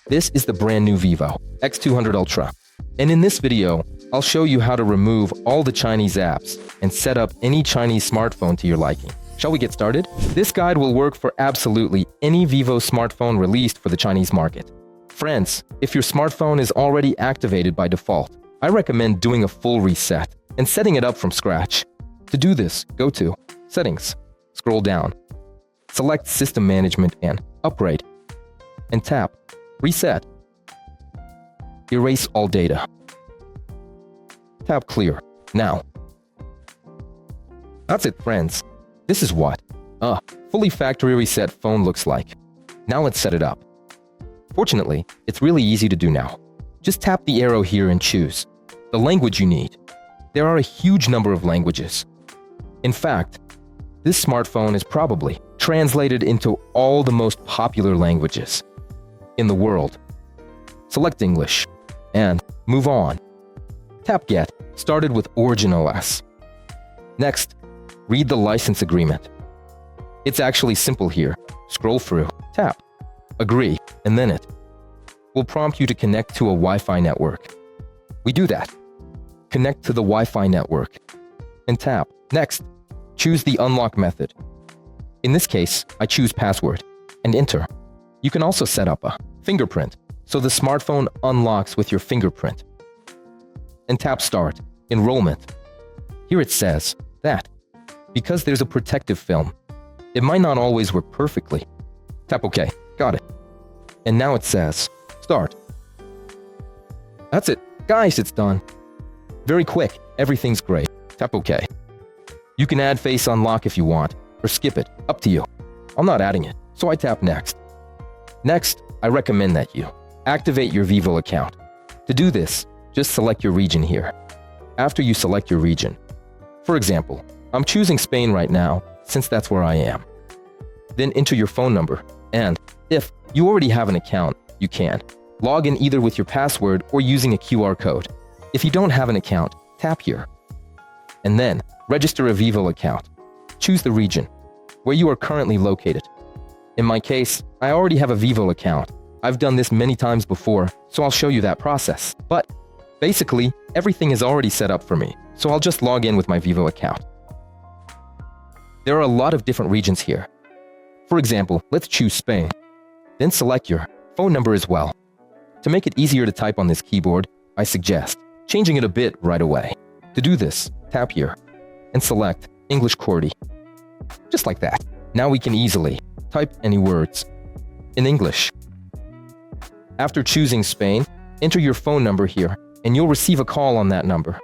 This is the brand new Vivo X200 Ultra. And in this video, I'll show you how to remove all the Chinese apps and set up any Chinese smartphone to your liking. Shall we get started? This guide will work for absolutely any Vivo smartphone released for the Chinese market. Friends, if your smartphone is already activated by default, I recommend doing a full reset and setting it up from scratch. To do this, go to Settings, scroll down, select System Management and Upgrade, and tap Reset. Erase all data. Tap Clear. Now. That's it, friends. This is what a fully factory reset phone looks like. Now let's set it up. Fortunately, it's really easy to do now. Just tap the arrow here and choose the language you need. There are a huge number of languages. In fact, this smartphone is probably translated into all the most popular languages in the world. Select English and move on. Tap Get started with Origin OS. Next, read the license agreement. It's actually simple here. Scroll through, tap Agree, and then it will prompt you to connect to a Wi-Fi network. We do that. Connect to the Wi-Fi network and tap Next. Choose the unlock method. In this case, I choose password and enter. You can also set up a fingerprint, so the smartphone unlocks with your fingerprint. And tap Start Enrollment. Here it says that because there's a protective film, it might not always work perfectly. Tap OK. Got it. And now it says Start. That's it. Guys, it's done. Very quick. Everything's great. Tap OK. You can add Face Unlock if you want, or skip it. Up to you. I'm not adding it, so I tap Next. Next, I recommend that you activate your Vivo account. To do this, just select your region here. After you select your region, for example, I'm choosing Spain right now, since that's where I am. Then enter your phone number, and if you already have an account, you can log in either with your password or using a QR code. If you don't have an account, tap here. And then, register a Vivo account. Choose the region where you are currently located. In my case, I already have a Vivo account. I've done this many times before, so I'll show you that process. But basically, everything is already set up for me, so I'll just log in with my Vivo account. There are a lot of different regions here. For example, let's choose Spain. Then select your phone number as well. To make it easier to type on this keyboard, I suggest changing it a bit right away. To do this, tap here and select English QWERTY. Just like that. Now we can easily type any words in English. After choosing Spain, enter your phone number here and you'll receive a call on that number.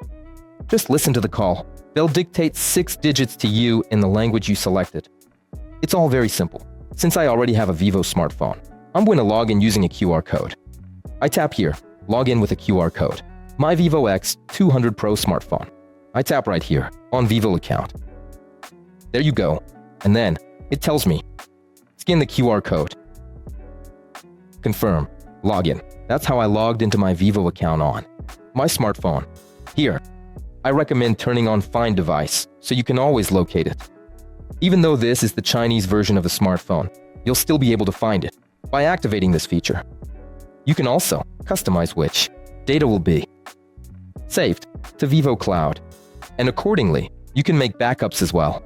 Just listen to the call. They'll dictate 6 digits to you in the language you selected. It's all very simple. Since I already have a Vivo smartphone, I'm going to log in using a QR code. I tap here, log in with a QR code. My Vivo X200 Pro smartphone. I tap right here on Vivo account. There you go. And then it tells me, scan the QR code. Confirm, login. That's how I logged into my Vivo account on my smartphone. Here, I recommend turning on Find Device so you can always locate it. Even though this is the Chinese version of the smartphone, you'll still be able to find it by activating this feature. You can also customize which data will be saved to Vivo Cloud, and accordingly, you can make backups as well.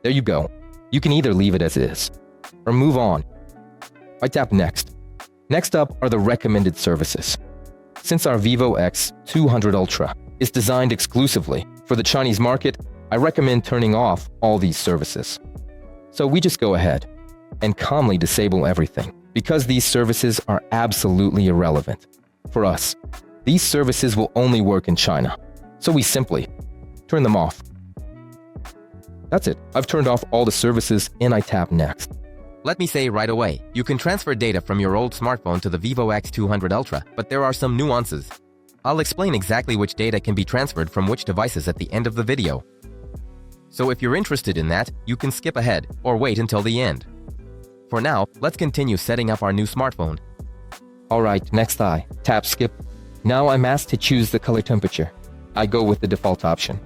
There you go. You can either leave it as is or move on. I tap Next. Next up are the recommended services. Since our Vivo X200 Ultra is designed exclusively for the Chinese market, I recommend turning off all these services. So we just go ahead and calmly disable everything because these services are absolutely irrelevant. For us, these services will only work in China, so we simply turn them off. That's it. I've turned off all the services and I tap Next. Let me say right away, you can transfer data from your old smartphone to the Vivo X200 Ultra, but there are some nuances. I'll explain exactly which data can be transferred from which devices at the end of the video. So if you're interested in that, you can skip ahead or wait until the end. For now, let's continue setting up our new smartphone. Alright, next I tap Skip. Now I'm asked to choose the color temperature. I go with the default option.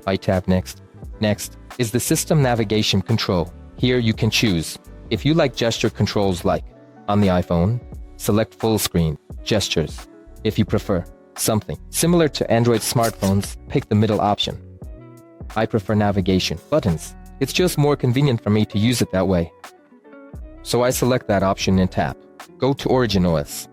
I tap Next. Next is the system navigation control. Here you can choose if you like gesture controls like on the iPhone select full screen, gestures. If you prefer something similar to Android smartphones, pick the middle option. I prefer navigation buttons. It's just more convenient for me to use it that way. So I select that option and tap. Go to Origin OS.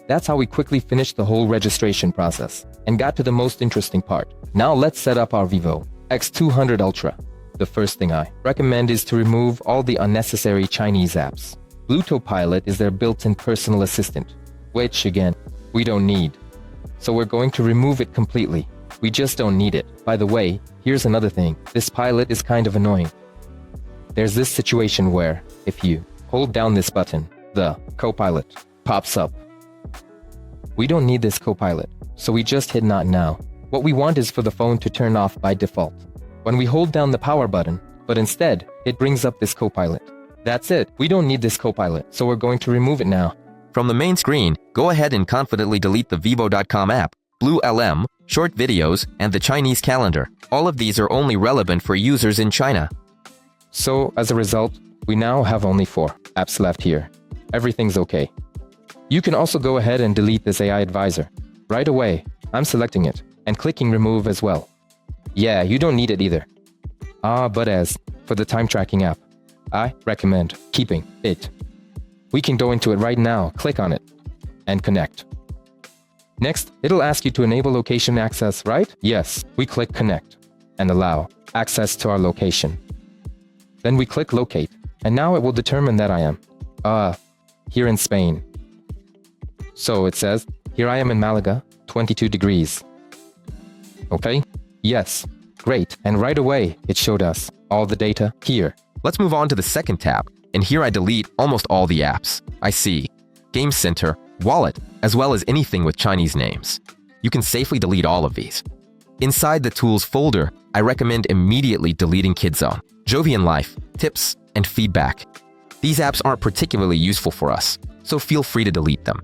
That's how we quickly finished the whole registration process and got to the most interesting part. Now let's set up our Vivo X200 Ultra. The first thing I recommend is to remove all the unnecessary Chinese apps. Bluetooth Pilot is their built-in personal assistant, which again, we don't need. So we're going to remove it completely. We just don't need it. By the way, here's another thing. This pilot is kind of annoying. There's this situation where, if you hold down this button, the Copilot pops up. We don't need this Copilot, so we just hit Not Now. What we want is for the phone to turn off by default when we hold down the power button, but instead, it brings up this Copilot. That's it. We don't need this Copilot, so we're going to remove it now. From the main screen, go ahead and confidently delete the Vivo.com app, Blue LM, short videos, and the Chinese calendar. All of these are only relevant for users in China. So, as a result, we now have only 4 apps left here. Everything's okay. You can also go ahead and delete this AI advisor. Right away, I'm selecting it and clicking remove as well. Yeah, you don't need it either. But as for the time tracking app, I recommend keeping it. We can go into it right now, click on it, and connect. Next, it'll ask you to enable location access, right? Yes, we click connect and allow access to our location. Then we click locate, and now it will determine that I am, here in Spain. So it says, here I am in Malaga, 22 degrees. Okay? Yes. Great. And right away, it showed us all the data here. Let's move on to the second tab, and here I delete almost all the apps. I see Game Center, Wallet, as well as anything with Chinese names. You can safely delete all of these. Inside the Tools folder, I recommend immediately deleting KidZone, Jovian Life, Tips, and Feedback. These apps aren't particularly useful for us, so feel free to delete them.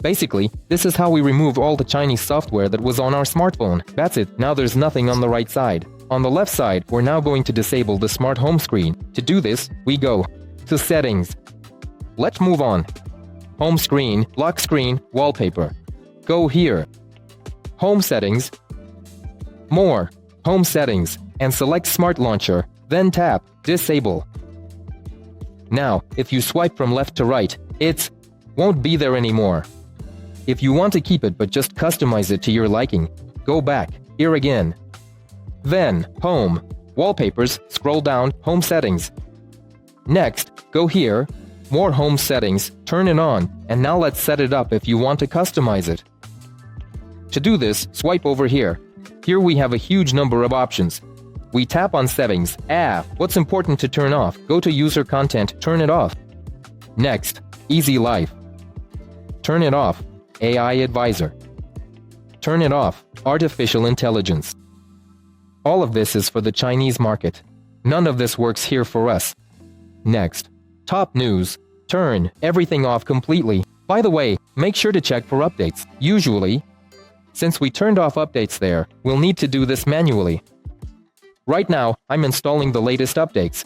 Basically, this is how we remove all the Chinese software that was on our smartphone. That's it. Now there's nothing on the right side. On the left side, we're now going to disable the smart home screen. To do this, we go to Settings. Let's move on. Home screen, lock screen, wallpaper. Go here. Home settings. More. Home settings. And select Smart Launcher. Then tap Disable. Now, if you swipe from left to right, it won't be there anymore. If you want to keep it but just customize it to your liking, go back, here again. Then, Home, Wallpapers, scroll down, Home Settings. Next, go here, more Home Settings, turn it on, and now let's set it up if you want to customize it. To do this, swipe over here. Here we have a huge number of options. We tap on Settings. What's important to turn off? Go to User Content, turn it off. Next, Easy Life. Turn it off. AI Advisor. Turn it off. Artificial Intelligence. All of this is for the Chinese market. None of this works here for us. Next, Top News. Turn everything off completely. By the way, make sure to check for updates. Usually, since we turned off updates there, we'll need to do this manually. Right now, I'm installing the latest updates.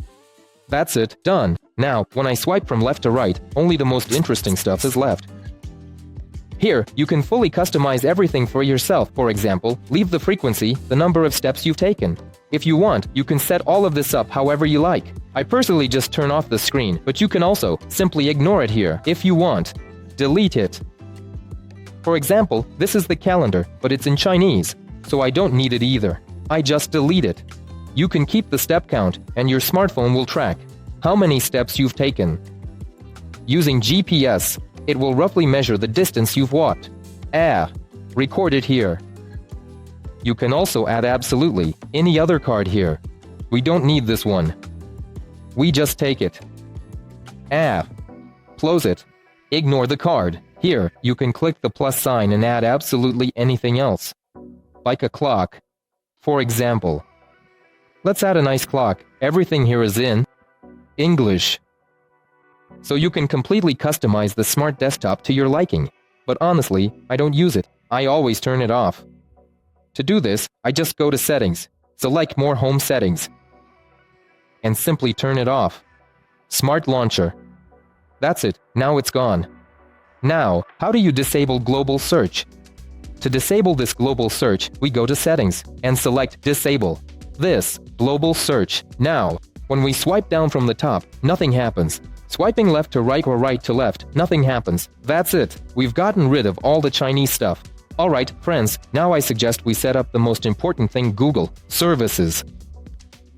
That's it, done. Now, when I swipe from left to right, only the most interesting stuff is left. Here, you can fully customize everything for yourself. For example, leave the frequency, the number of steps you've taken. If you want, you can set all of this up however you like. I personally just turn off the screen, but you can also simply ignore it here. If you want, delete it. For example, this is the calendar, but it's in Chinese, so I don't need it either. I just delete it. You can keep the step count, and your smartphone will track how many steps you've taken. Using GPS, it will roughly measure the distance you've walked. Record it here. You can also add absolutely any other card here. We don't need this one. We just take it. Close it. Ignore the card. Here, you can click the plus sign and add absolutely anything else. Like a clock. For example. Let's add a nice clock. Everything here is in English. So you can completely customize the smart desktop to your liking. But honestly, I don't use it. I always turn it off. To do this, I just go to Settings, select More Home Settings, and simply turn it off. Smart Launcher. That's it, now it's gone. Now, how do you disable global search? To disable this global search, we go to Settings and select Disable this global search. Now, when we swipe down from the top, nothing happens. Swiping left to right or right to left, nothing happens. That's it. We've gotten rid of all the Chinese stuff. Alright, friends, now I suggest we set up the most important thing, Google services.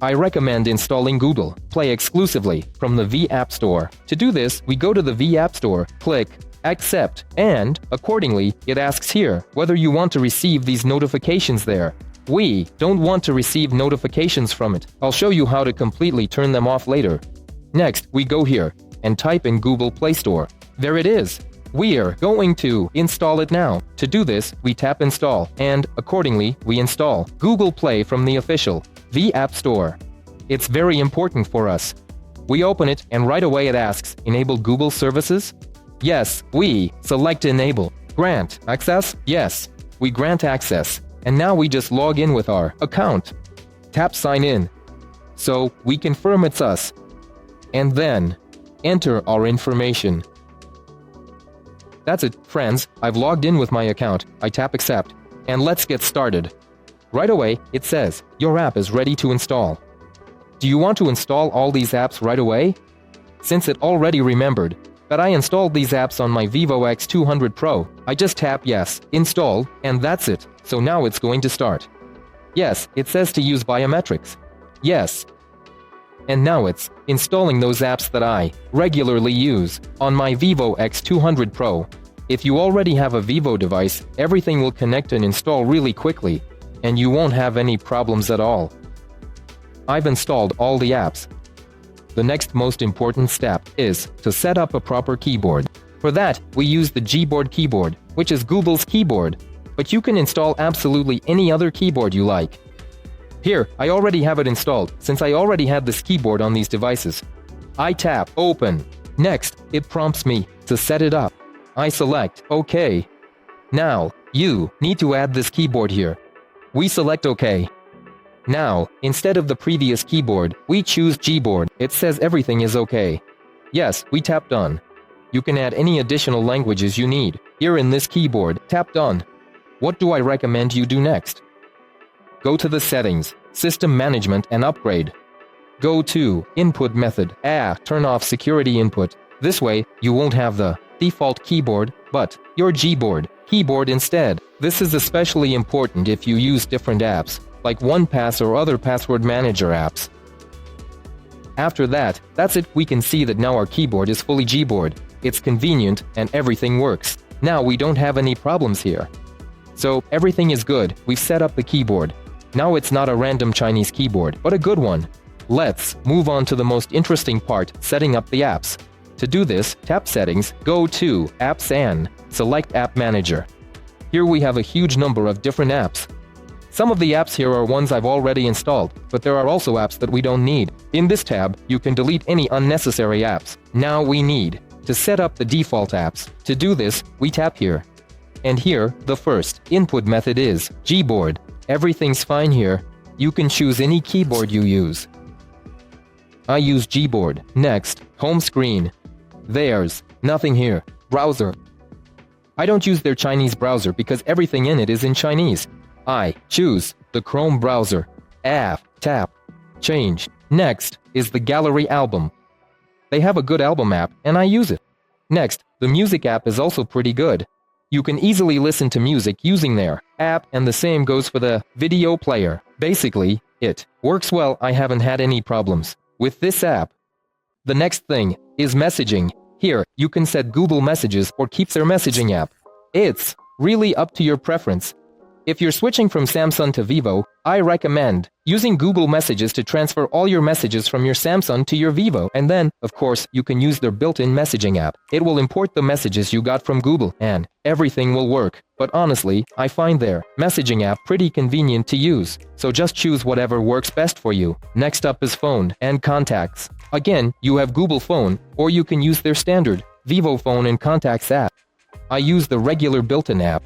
I recommend installing Google Play exclusively from the V App Store. To do this, we go to the V App Store, click Accept, and, accordingly, it asks here whether you want to receive these notifications there. We don't want to receive notifications from it. I'll show you how to completely turn them off later. Next, we go here and type in Google Play Store. There it is. We're going to install it now. To do this, we tap Install, and, accordingly, we install Google Play from the official V App Store. It's very important for us. We open it, and right away it asks, Enable Google Services? Yes, we select Enable. Grant access? Yes, we grant access. And now we just log in with our account. Tap Sign In. So we confirm it's us. And then enter our information. That's it, friends. I've logged in with my account. I tap Accept. And let's get started. Right away, it says, your app is ready to install. Do you want to install all these apps right away? Since it already remembered that I installed these apps on my Vivo X200 Pro, I just tap Yes, Install, and that's it. So now it's going to start. Yes, it says to use biometrics. Yes. And now it's installing those apps that I regularly use on my Vivo X200 Pro. If you already have a Vivo device, everything will connect and install really quickly, and you won't have any problems at all. I've installed all the apps. The next most important step is to set up a proper keyboard. For that, we use the Gboard keyboard, which is Google's keyboard, but you can install absolutely any other keyboard you like. Here, I already have it installed, since I already had this keyboard on these devices. I tap Open. Next, it prompts me to set it up. I select OK. Now, you need to add this keyboard here. We select OK. Now, instead of the previous keyboard, we choose Gboard. It says everything is OK. Yes, we tap Done. You can add any additional languages you need. Here in this keyboard, tap Done. What do I recommend you do next? Go to the Settings, System Management and Upgrade. Go to Input Method. Turn off Security Input. This way, you won't have the default keyboard, but your Gboard keyboard instead. This is especially important if you use different apps, like 1Pass or other password manager apps. After that, that's it. We can see that now our keyboard is fully Gboard. It's convenient and everything works. Now we don't have any problems here. So everything is good. We've set up the keyboard. Now it's not a random Chinese keyboard, but a good one. Let's move on to the most interesting part, setting up the apps. To do this, tap Settings, go to Apps and select App Manager. Here we have a huge number of different apps. Some of the apps here are ones I've already installed, but there are also apps that we don't need. In this tab, you can delete any unnecessary apps. Now we need to set up the default apps. To do this, we tap here. And here, the first input method is Gboard. Everything's fine here. You can choose any keyboard you use. I use Gboard. Next, home screen. There's nothing here. Browser. I don't use their Chinese browser because everything in it is in Chinese. I choose the Chrome browser. Tap. Change. Next is the Gallery album. They have a good album app, and I use it. Next, the music app is also pretty good. You can easily listen to music using their app, and the same goes for the video player. Basically, it works well. I haven't had any problems with this app. The next thing is messaging. Here, you can set Google Messages or keep their messaging app. It's really up to your preference. If you're switching from Samsung to Vivo, I recommend using Google Messages to transfer all your messages from your Samsung to your Vivo. And then, of course, you can use their built-in messaging app. It will import the messages you got from Google, and everything will work. But honestly, I find their messaging app pretty convenient to use. So just choose whatever works best for you. Next up is phone and contacts. Again, you have Google Phone, or you can use their standard Vivo Phone and Contacts app. I use the regular built-in app.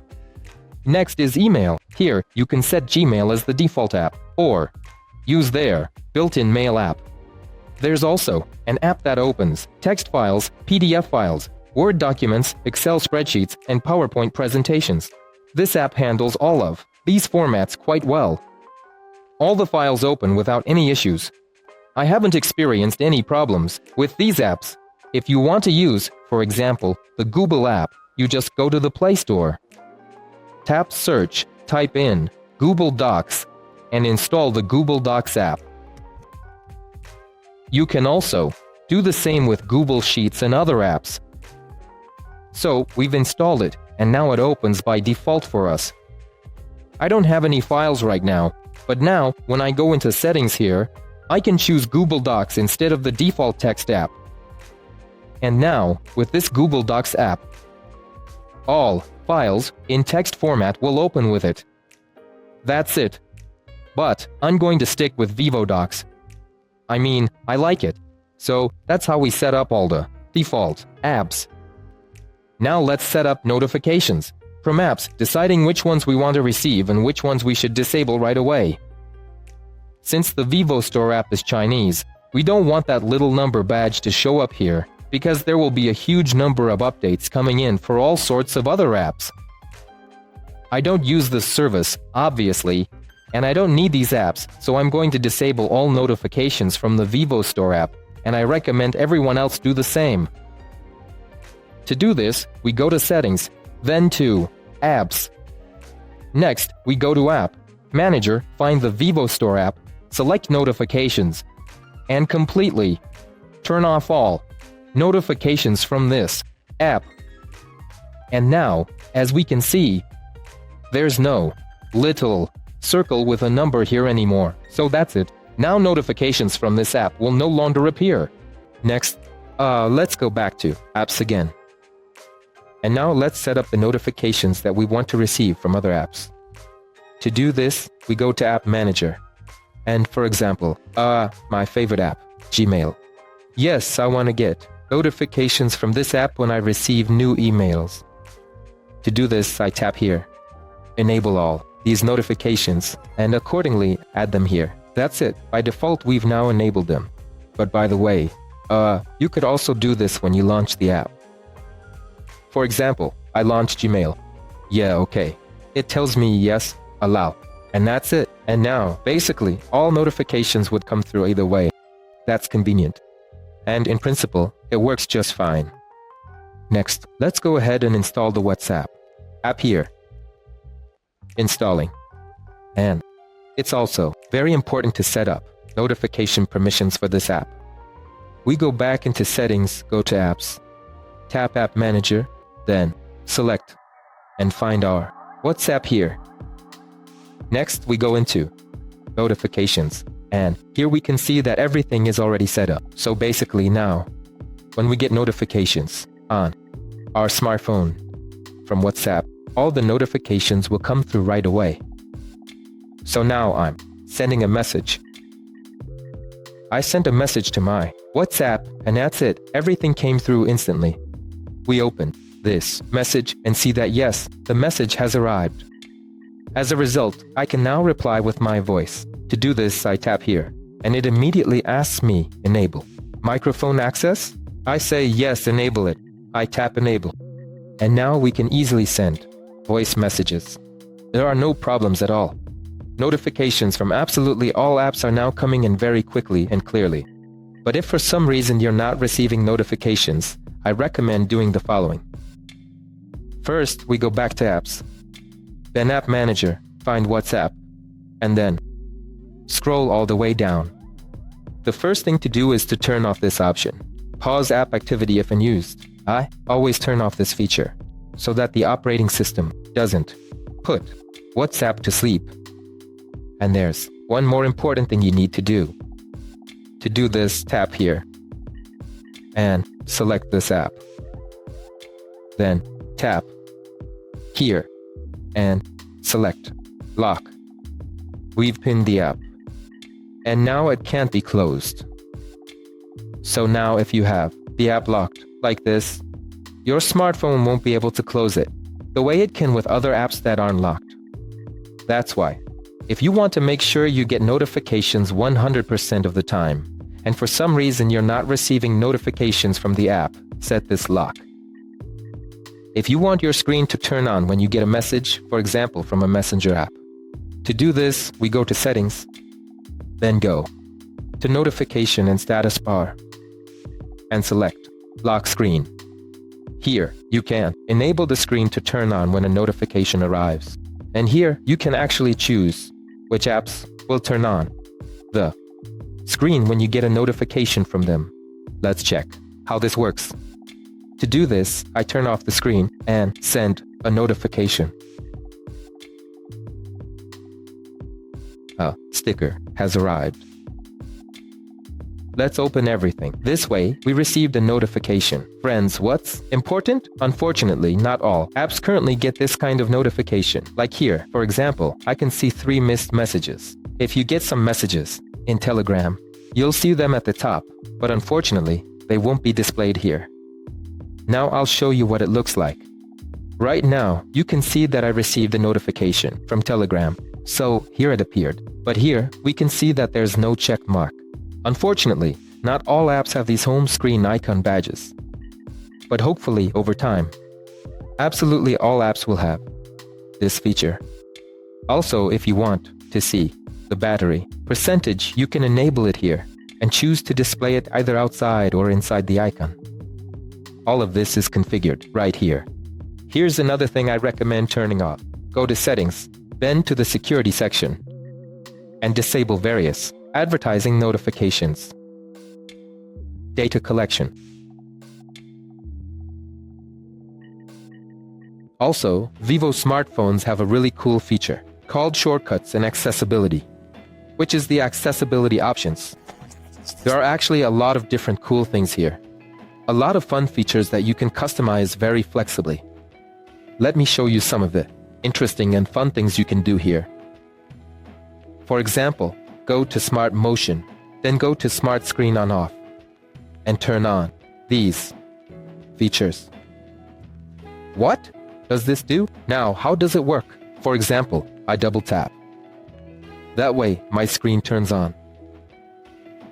Next is email. Here, you can set Gmail as the default app, or use their built-in mail app. There's also an app that opens text files, PDF files, Word documents, Excel spreadsheets, and PowerPoint presentations. This app handles all of these formats quite well. All the files open without any issues. I haven't experienced any problems with these apps. If you want to use, for example, the Google app, you just go to the Play Store. Tap Search, type in Google Docs, and install the Google Docs app. You can also do the same with Google Sheets and other apps. So, we've installed it, and now it opens by default for us. I don't have any files right now, but now, when I go into Settings here, I can choose Google Docs instead of the default text app. And now, with this Google Docs app, all files in text format will open with it. That's it. But I'm going to stick with Vivo Docs. I mean, I like it. So that's how we set up all the default apps. Now let's set up notifications from apps, deciding which ones we want to receive and which ones we should disable right away. Since the Vivo Store app is Chinese, we don't want that little number badge to show up here because there will be a huge number of updates coming in for all sorts of other apps. I don't use this service, obviously, and I don't need these apps, so I'm going to disable all notifications from the Vivo Store app, and I recommend everyone else do the same. To do this, we go to Settings, then to Apps. Next, we go to App Manager, find the Vivo Store app, select Notifications, and completely turn off all notifications from this app. And now, as we can see, there's no little circle with a number here anymore. So that's it. Now notifications from this app will no longer appear. Next, let's go back to Apps again. And now let's set up the notifications that we want to receive from other apps. To do this, we go to App Manager. And for example, my favorite app, Gmail. Yes, I want to get notifications from this app when I receive new emails. To do this, I tap here. Enable all these notifications and accordingly add them here. That's it. By default, we've now enabled them. But by the way, you could also do this when you launch the app. For example, I launched Gmail. Yeah, okay. It tells me yes, allow. And that's it. And now, basically, all notifications would come through either way. That's convenient. And in principle, it works just fine. Next, let's go ahead and install the WhatsApp app here. Installing. And it's also very important to set up notification permissions for this app. We go back into Settings, go to Apps, tap App Manager, then select and find our WhatsApp here. Next, we go into Notifications, and here we can see that everything is already set up. So basically now, when we get notifications on our smartphone from WhatsApp, all the notifications will come through right away. So now I'm sending a message. I sent a message to my WhatsApp, and that's it. Everything came through instantly. We open this message and see that yes, the message has arrived. As a result, I can now reply with my voice. To do this, I tap here, and it immediately asks me, enable microphone access? I say yes, enable it. I tap enable. And now we can easily send voice messages. There are no problems at all. Notifications from absolutely all apps are now coming in very quickly and clearly. But if for some reason you're not receiving notifications, I recommend doing the following. First, we go back to Apps. Then App Manager, find WhatsApp, and then scroll all the way down. The first thing to do is to turn off this option. Pause app activity if unused. I always turn off this feature so that the operating system doesn't put WhatsApp to sleep. And there's one more important thing you need to do. To do this, tap here and select this app. Then tap here and select lock. We've pinned the app, and now it can't be closed. So now if you have the app locked like this, your smartphone won't be able to close it the way it can with other apps that aren't locked. That's why, if you want to make sure you get notifications 100% of the time, and for some reason you're not receiving notifications from the app, set this lock. If you want your screen to turn on when you get a message, for example, from a messenger app. To do this, we go to Settings, then go to Notification and Status Bar, and select Lock Screen. Here, you can enable the screen to turn on when a notification arrives. And here, you can actually choose which apps will turn on the screen when you get a notification from them. Let's check how this works. To do this, I turn off the screen and send a notification. A sticker has arrived. Let's open everything. This way, we received a notification. Friends, what's important? Unfortunately, not all apps currently get this kind of notification. Like here, for example, I can see 3 missed messages. If you get some messages in Telegram, you'll see them at the top, but unfortunately, they won't be displayed here. Now I'll show you what it looks like. Right now, you can see that I received a notification from Telegram, so here it appeared. But here, we can see that there's no check mark. Unfortunately, not all apps have these home screen icon badges. But hopefully, over time, absolutely all apps will have this feature. Also, if you want to see the battery percentage, you can enable it here and choose to display it either outside or inside the icon. All of this is configured right here. Here's another thing I recommend turning off. Go to Settings, then to the Security section, and disable various advertising notifications. Data collection. Also, Vivo smartphones have a really cool feature called Shortcuts and Accessibility, which is the accessibility options. There are actually a lot of different cool things here. A lot of fun features that you can customize very flexibly. Let me show you some of the interesting and fun things you can do here. For example, go to Smart Motion, then go to Smart Screen On Off, and turn on these features. What does this do? Now, how does it work? For example, I double tap. That way, my screen turns on.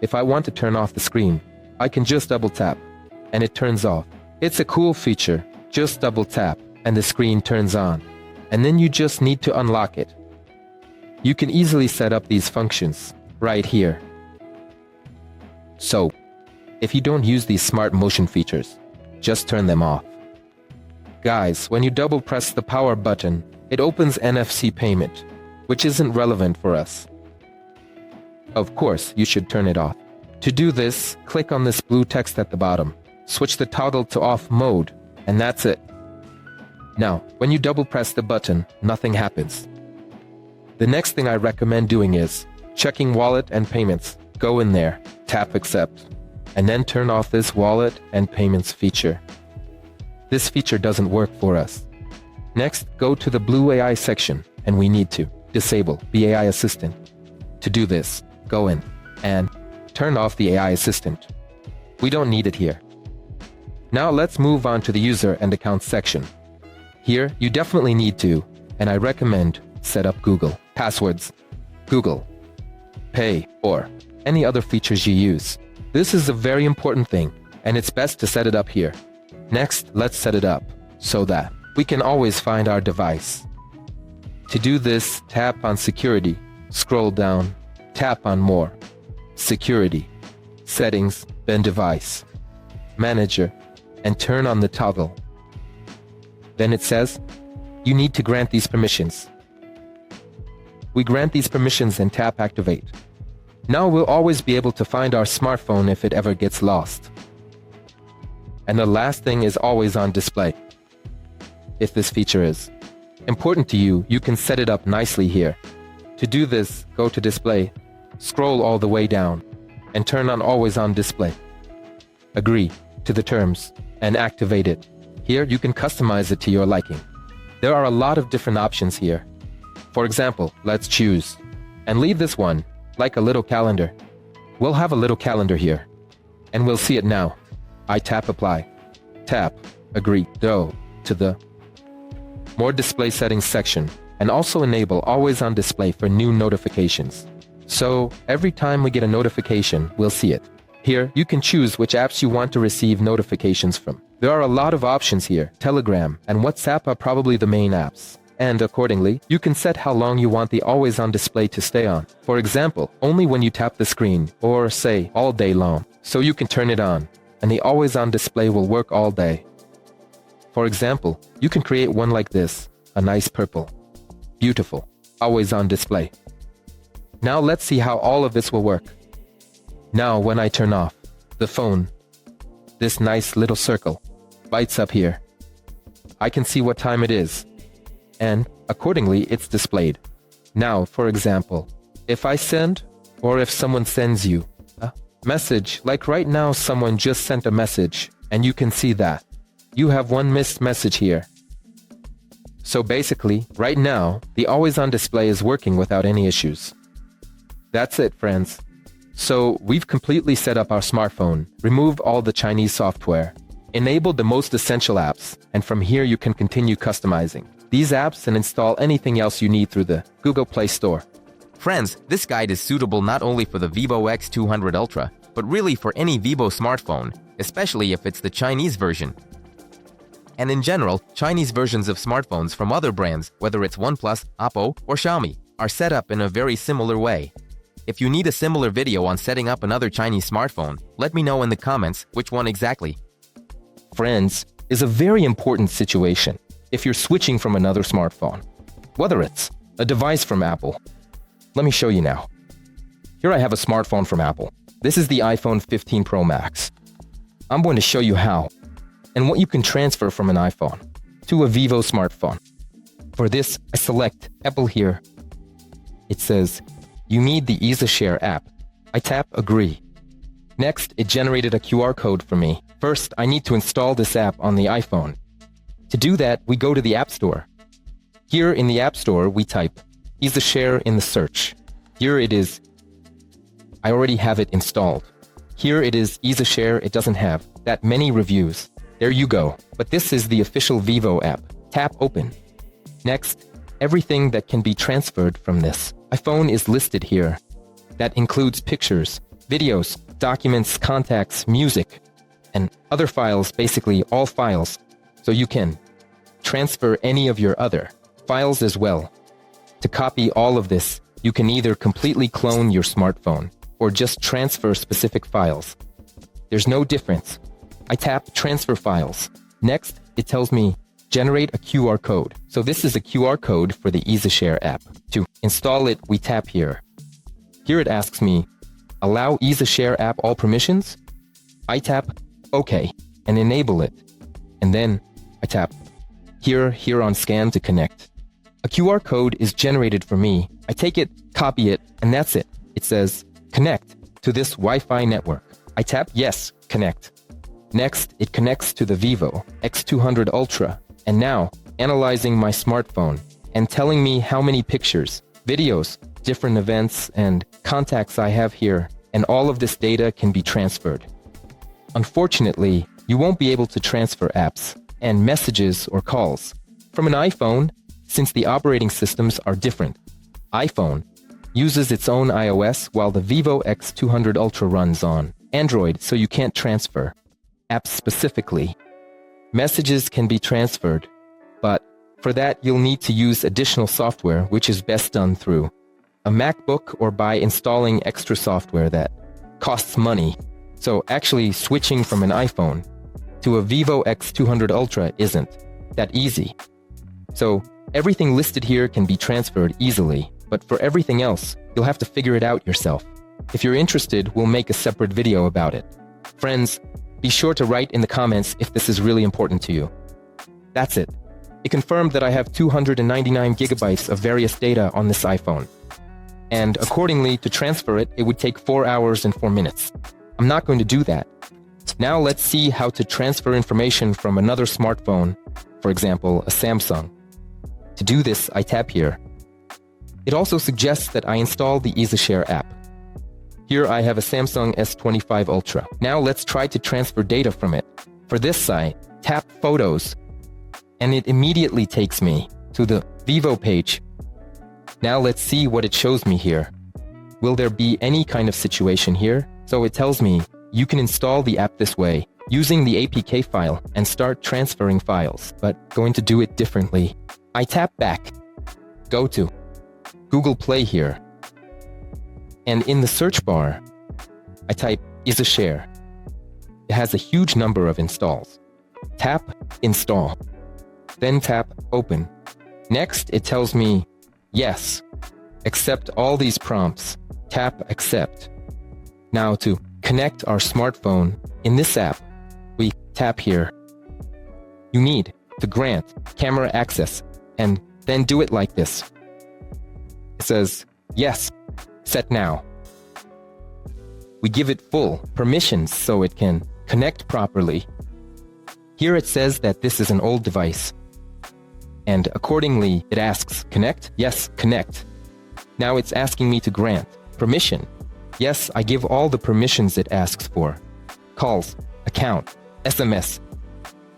If I want to turn off the screen, I can just double tap, and it turns off. It's a cool feature. Just double tap, and the screen turns on. And then you just need to unlock it. You can easily set up these functions right here. So, if you don't use these smart motion features, just turn them off. Guys, when you double press the power button, it opens NFC payment, which isn't relevant for us. Of course, you should turn it off. To do this, click on this blue text at the bottom, switch the toggle to off mode, and that's it. Now, when you double press the button, nothing happens. The next thing I recommend doing is checking wallet and payments. Go in there, tap accept, and then turn off this wallet and payments feature. This feature doesn't work for us. Next, go to the blue AI section, and we need to disable the AI assistant. To do this, go in and turn off the AI assistant. We don't need it here. Now let's move on to the user and account section. Here, you definitely need to, and I recommend, set up Google Passwords, Google Pay, or any other features you use. This is a very important thing, and it's best to set it up here. Next, let's set it up so that we can always find our device. To do this, tap on Security, scroll down, tap on More, Security, Settings, then Device, Manager, and turn on the toggle. Then it says, you need to grant these permissions. We grant these permissions and tap Activate. Now we'll always be able to find our smartphone if it ever gets lost. And the last thing is always on display. If this feature is important to you, you can set it up nicely here. To do this, go to Display, scroll all the way down, and turn on Always on Display. Agree to the terms and activate it. Here you can customize it to your liking. There are a lot of different options here. For example, let's choose and leave this one, like a little calendar. We'll have a little calendar here, and we'll see it now. I tap Apply, tap Agree, go to the More Display Settings section, and also enable Always on Display for new notifications. So every time we get a notification, we'll see it. Here, you can choose which apps you want to receive notifications from. There are a lot of options here. Telegram and WhatsApp are probably the main apps. And accordingly, you can set how long you want the always-on display to stay on. For example, only when you tap the screen, or say, all day long. So you can turn it on, and the always-on display will work all day. For example, you can create one like this, a nice purple. Beautiful, always-on display. Now let's see how all of this will work. Now when I turn off the phone, this nice little circle lights up here. I can see what time it is, and accordingly it's displayed. Now, for example, if I send or if someone sends you a message, like right now someone just sent a message and you can see that. You have one missed message here. So basically, right now, the always-on display is working without any issues. That's it, friends. So we've completely set up our smartphone, removed all the Chinese software, enabled the most essential apps, and from here you can continue customizing these apps and install anything else you need through the Google Play Store. Friends, this guide is suitable not only for the Vivo X200 Ultra, but really for any Vivo smartphone, especially if it's the Chinese version. And in general, Chinese versions of smartphones from other brands, whether it's OnePlus, Oppo, or Xiaomi, are set up in a very similar way. If you need a similar video on setting up another Chinese smartphone, let me know in the comments which one exactly. Friends, is a very important situation if you're switching from another smartphone, whether it's a device from Apple. Let me show you now. Here I have a smartphone from Apple. This is the iPhone 15 Pro Max. I'm going to show you how and what you can transfer from an iPhone to a Vivo smartphone. For this, I select Apple here. It says, you need the EasyShare app. I tap Agree. Next, it generated a QR code for me. First, I need to install this app on the iPhone. To do that, we go to the App Store. Here in the App Store, we type EasyShare in the search. Here it is. I already have it installed. Here it is EasyShare. It doesn't have that many reviews. There you go. But this is the official Vivo app. Tap Open. Next, everything that can be transferred from this iPhone is listed here. That includes pictures, videos, documents, contacts, music, and other files, basically all files. So you can transfer any of your other files as well. To copy all of this, you can either completely clone your smartphone or just transfer specific files. There's no difference. I tap Transfer Files. Next, it tells me generate a QR code. So this is a QR code for the EasyShare app. To install it, we tap here. Here it asks me, allow EasyShare app all permissions? I tap OK and enable it. And then I tap here on Scan to connect. A QR code is generated for me. I take it, copy it, and that's it. It says, connect to this Wi-Fi network. I tap Yes, connect. Next, it connects to the Vivo X200 Ultra, and now, analyzing my smartphone and telling me how many pictures, videos, different events, and contacts I have here, and all of this data can be transferred. Unfortunately, you won't be able to transfer apps and messages or calls from an iPhone since the operating systems are different. iPhone uses its own iOS while the Vivo X200 Ultra runs on Android, so you can't transfer apps specifically. Messages can be transferred, but for that you'll need to use additional software, which is best done through a MacBook or by installing extra software that costs money. So actually switching from an iPhone to a Vivo X200 Ultra isn't that easy. So everything listed here can be transferred easily, but for everything else, you'll have to figure it out yourself. If you're interested, we'll make a separate video about it. Friends, be sure to write in the comments if this is really important to you. That's it. It confirmed that I have 299 gigabytes of various data on this iPhone. And accordingly, to transfer it, it would take 4 hours and 4 minutes. I'm not going to do that. Now let's see how to transfer information from another smartphone, for example, a Samsung. To do this, I tap here. It also suggests that I install the EasyShare app. Here I have a Samsung S25 Ultra. Now let's try to transfer data from it. For this, I tap Photos, and it immediately takes me to the Vivo page. Now let's see what it shows me here. Will there be any kind of situation here? So it tells me You can install the app this way, using the APK file and start transferring files, but going to do it differently. I tap back, go to Google Play here, and in the search bar, I type Share. It has a huge number of installs. Tap Install, then tap Open. Next, it tells me, yes, accept all these prompts. Tap Accept. Now to connect our smartphone in this app, we tap here. You need to grant camera access and then do it like this. It says, yes, set now. We give it full permissions so it can connect properly. Here it says that this is an old device. And accordingly, it asks, connect? Yes, connect. Now it's asking me to grant permission. Yes, I give all the permissions it asks for. Calls, account, SMS.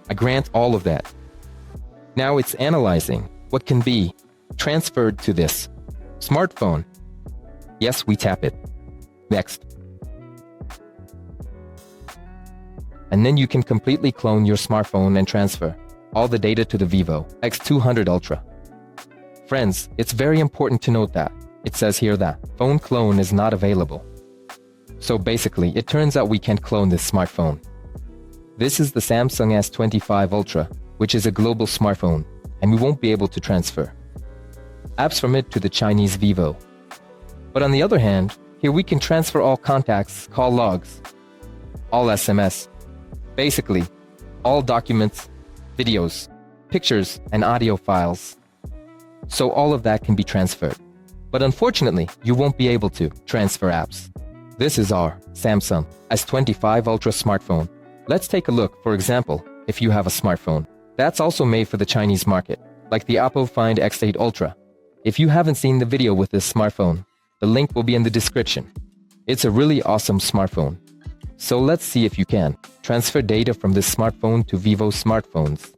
I grant all of that. Now it's analyzing what can be transferred to this smartphone. Yes, we tap it. Next. And then you can completely clone your smartphone and transfer all the data to the Vivo X200 Ultra. Friends, it's very important to note that it says here that phone clone is not available. So basically, it turns out we can't clone this smartphone. This is the Samsung S25 Ultra, which is a global smartphone, and we won't be able to transfer apps from it to the Chinese Vivo. But on the other hand, here we can transfer all contacts, call logs, all SMS, basically all documents, videos, pictures, and audio files. So all of that can be transferred. But unfortunately, you won't be able to transfer apps. This is our Samsung S25 Ultra smartphone. Let's take a look, for example, if you have a smartphone that's also made for the Chinese market, like the Oppo Find X8 Ultra. If you haven't seen the video with this smartphone, the link will be in the description. It's a really awesome smartphone. So let's see if you can transfer data from this smartphone to Vivo smartphones.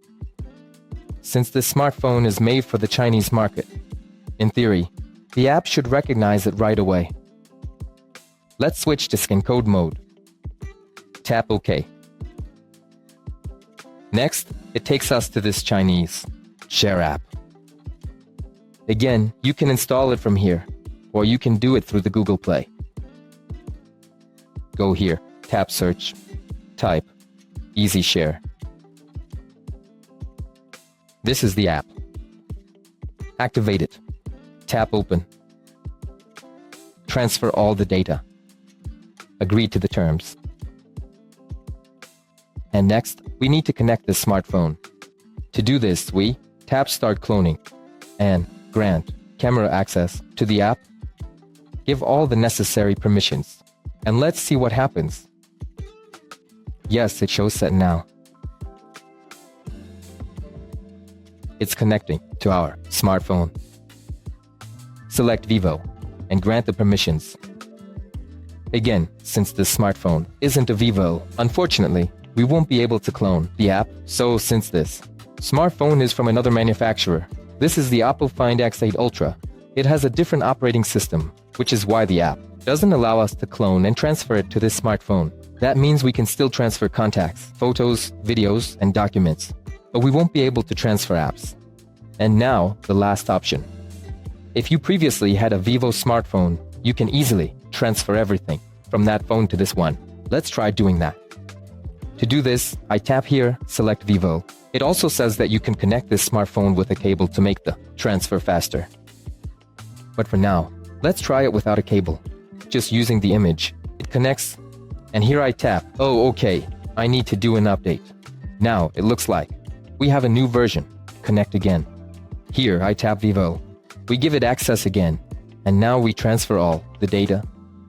Since this smartphone is made for the Chinese market, in theory, the app should recognize it right away. Let's switch to scan code mode. Tap OK. Next, it takes us to this Chinese Share app. Again, you can install it from here, or you can do it through the Google Play. Go here, tap Search, type Share. This is the app. Activate it. Tap Open. Transfer all the data. Agree to the terms. And next, we need to connect this smartphone. To do this, we tap Start Cloning and grant camera access to the app. Give all the necessary permissions. And let's see what happens. Yes, it shows set now. It's connecting to our smartphone. Select Vivo and grant the permissions. Again, since this smartphone isn't a Vivo, unfortunately, we won't be able to clone the app. So since this smartphone is from another manufacturer, this is the Oppo Find X8 Ultra. It has a different operating system, which is why the app doesn't allow us to clone and transfer it to this smartphone. That means we can still transfer contacts, photos, videos, and documents, but we won't be able to transfer apps. And now, the last option. If you previously had a Vivo smartphone, you can easily transfer everything from that phone to this one. Let's try doing that. To do this, I tap here, select Vivo. It also says that you can connect this smartphone with a cable to make the transfer faster. But for now, let's try it without a cable. Just using the image. It connects, and here I tap, oh okay, I need to do an update. Now it looks like we have a new version. Connect again. Here I tap Vivo. We give it access again, and now we transfer all the data.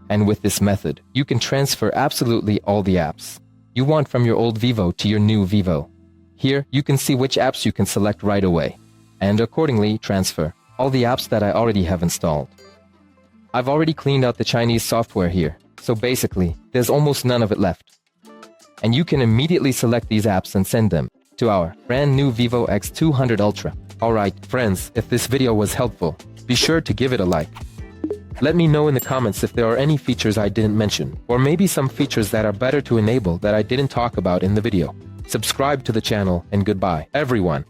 And with this method, you can transfer absolutely all the apps you want from your old Vivo to your new Vivo. Here, you can see which apps you can select right away, and accordingly transfer all the apps that I already have installed. I've already cleaned out the Chinese software here, so basically, there's almost none of it left. And you can immediately select these apps and send them to our brand new Vivo X200 Ultra. Alright, friends, if this video was helpful, be sure to give it a like. Let me know in the comments if there are any features I didn't mention, or maybe some features that are better to enable that I didn't talk about in the video. Subscribe to the channel, and goodbye, everyone.